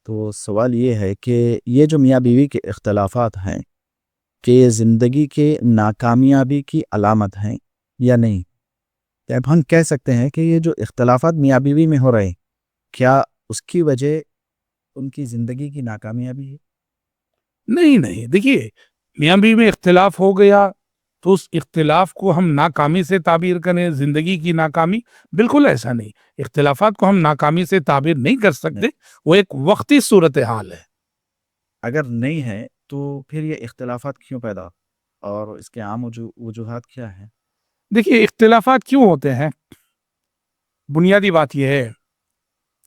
تو سوال یہ ہے کہ یہ جو میاں بیوی کے اختلافات ہیں کہ یہ زندگی کے ناکامیابی کی علامت ہیں یا نہیں؟ کہ اب ہم کہہ سکتے ہیں کہ یہ جو اختلافات میاں بیوی میں ہو رہے ہیں، کیا اس کی وجہ ان کی زندگی کی ناکامیابی ہے؟ نہیں دیکھیے، میاں بیوی میں اختلاف ہو گیا تو اس اختلاف کو ہم ناکامی سے تعبیر کریں، زندگی کی ناکامی؟ بالکل ایسا نہیں، اختلافات کو ہم ناکامی سے تعبیر نہیں کر سکتے، وہ ایک وقتی صورتحال ہے۔ اگر نہیں ہے تو پھر یہ اختلافات کیوں پیدا اور اس کے عام وجوہات کیا ہیں؟ دیکھیے، اختلافات کیوں ہوتے ہیں؟ بنیادی بات یہ ہے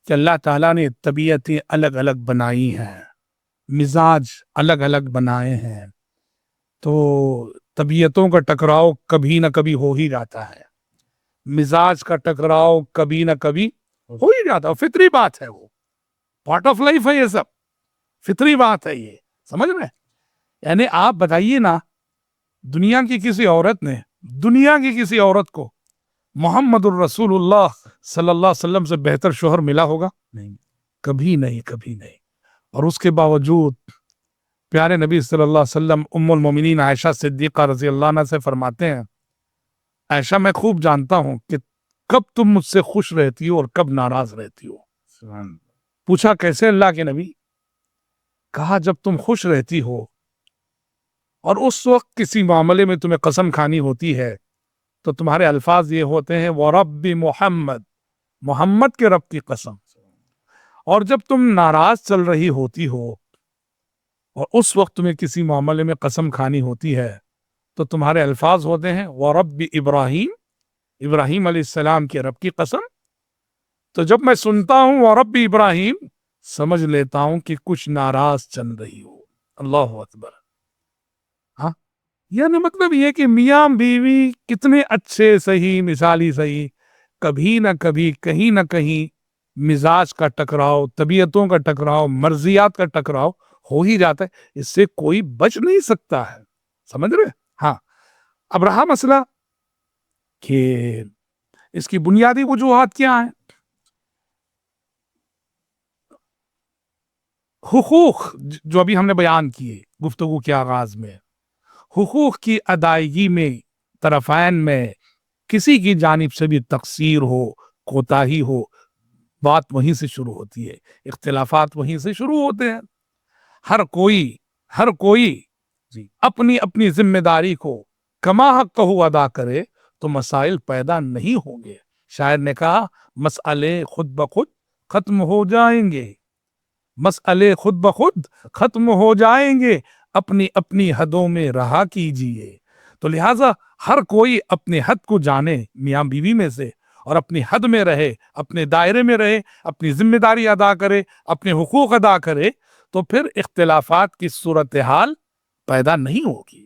کہ اللہ تعالیٰ نے طبیعتیں الگ الگ بنائی ہیں، مزاج الگ الگ بنائے ہیں، تو طبیعتوں کا ٹکراؤ کبھی نہ کبھی ہو ہی جاتا ہے، مزاج کا ٹکراؤ کبھی نہ کبھی ہو ہی جاتا ہے، فطری بات ہے، وہ پارٹ آف لائف ہے، یہ سب فطری بات ہے، یہ سمجھ رہے ہیں؟ یعنی آپ بتائیے نا، دنیا کی کسی عورت کو محمد الرسول اللہ صلی اللہ علیہ وسلم سے بہتر شوہر ملا ہوگا؟ نہیں۔ کبھی نہیں۔ اور اس کے باوجود پیارے نبی صلی اللہ علیہ وسلم ام المومنین عائشہ صدیقہ رضی اللہ عنہ سے فرماتے ہیں، عائشہ، میں خوب جانتا ہوں کہ کب تم مجھ سے خوش رہتی ہو اور کب ناراض رہتی ہو۔ سبحان۔ پوچھا کیسے اللہ کے نبی؟ کہا جب تم خوش رہتی ہو اور اس وقت کسی معاملے میں تمہیں قسم کھانی ہوتی ہے تو تمہارے الفاظ یہ ہوتے ہیں وَرَبِّ محمد کے رب کی قسم۔ اور جب تم ناراض چل رہی ہوتی ہو اور اس وقت تمہیں کسی معاملے میں قسم کھانی ہوتی ہے تو تمہارے الفاظ ہوتے ہیں وَرَبِّ ابراہیم علیہ السلام کے رب کی قسم۔ تو جب میں سنتا ہوں وَرَبِّ ابراہیم، سمجھ لیتا ہوں کہ کچھ ناراض چل رہی ہو۔ اللہ اکبر۔ ہاں، یعنی مطلب یہ کہ میاں بیوی کتنے اچھے صحیح مثالی صحیح، کبھی نہ کبھی کہیں نہ کہیں مزاج کا ٹکراؤ، طبیعتوں کا ٹکراؤ، مرضیات کا ٹکراؤ ہو ہی جاتا ہے، اس سے کوئی بچ نہیں سکتا ہے، سمجھ رہے؟ ہاں، اب رہا مسئلہ کہ اس کی بنیادی وجوہات کیا ہیں؟ حقوق جو ابھی ہم نے بیان کیے گفتگو کے آغاز میں، حقوق کی ادائیگی میں طرفین میں کسی کی جانب سے بھی تقصیر ہو، کوتاہی ہو، بات وہیں سے شروع ہوتی ہے، اختلافات وہیں سے شروع ہوتے ہیں۔ ہر کوئی جی۔ اپنی اپنی ذمہ داری کو کما حق ادا کرے تو مسائل پیدا نہیں ہوں گے۔ شاعر نے کہا مسئلے خود بخود ختم ہو جائیں گے، مسئلے خود بخود ختم ہو جائیں گے، اپنی اپنی حدوں میں رہا کیجئے۔ تو لہٰذا ہر کوئی اپنے حد کو جانے میاں بیوی میں سے، اور اپنی حد میں رہے، اپنے دائرے میں رہے، اپنی ذمہ داری ادا کرے، اپنے حقوق ادا کرے، تو پھر اختلافات کی صورتحال پیدا نہیں ہوگی۔